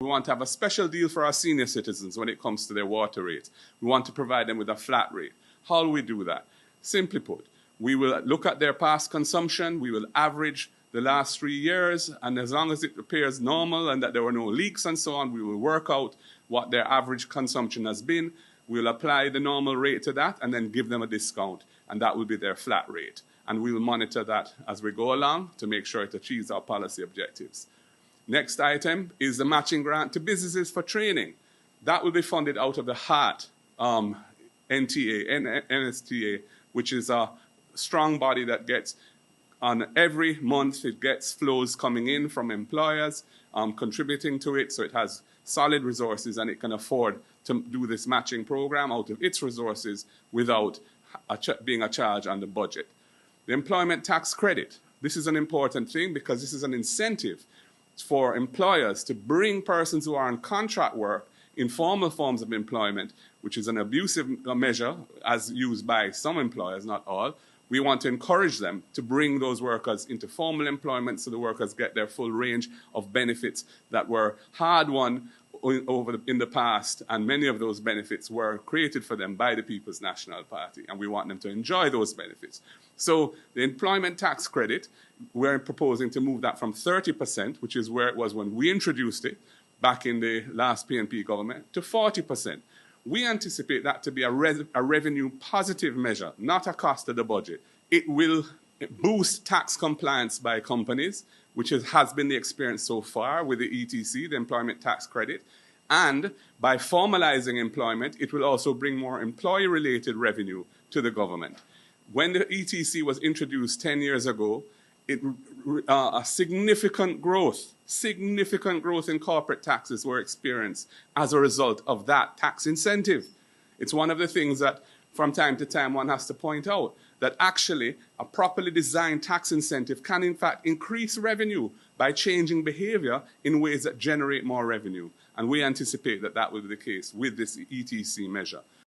we want to have a special deal for our senior citizens when it comes to their water rates. We want to provide them with a flat rate. How do we do that? Simply put, we will look at their past consumption, we will average the last 3 years, and as long as it appears normal and that there were no leaks and so on, we will work out what their average consumption has been. We'll apply the normal rate to that and then give them a discount, and that will be their flat rate. And we will monitor that as we go along to make sure it achieves our policy objectives. Next item is the matching grant to businesses for training. That will be funded out of the HEART NSTA, which is a strong body that gets, on every month, it gets flows coming in from employers, contributing to it, so it has solid resources and it can afford to do this matching program out of its resources without being a charge on the budget. The employment tax credit. This is an important thing because this is an incentive for employers to bring persons who are on contract work, informal forms of employment, which is an abusive measure as used by some employers, not all. We want to encourage them to bring those workers into formal employment so the workers get their full range of benefits that were hard-won in the past, and many of those benefits were created for them by the People's National Party, and we want them to enjoy those benefits. So the employment tax credit, we're proposing to move that from 30%, which is where it was when we introduced it back in the last PNP government, to 40%. We anticipate that to be a revenue positive measure, not a cost of the budget. It will boost tax compliance by companies, which has been the experience so far with the ETC, the employment tax credit. And by formalizing employment, it will also bring more employee-related revenue to the government. When the ETC was introduced 10 years ago, a significant growth in corporate taxes were experienced as a result of that tax incentive. It's one of the things that from time to time one has to point out, that actually a properly designed tax incentive can in fact increase revenue by changing behavior in ways that generate more revenue. And we anticipate that that will be the case with this ETC measure.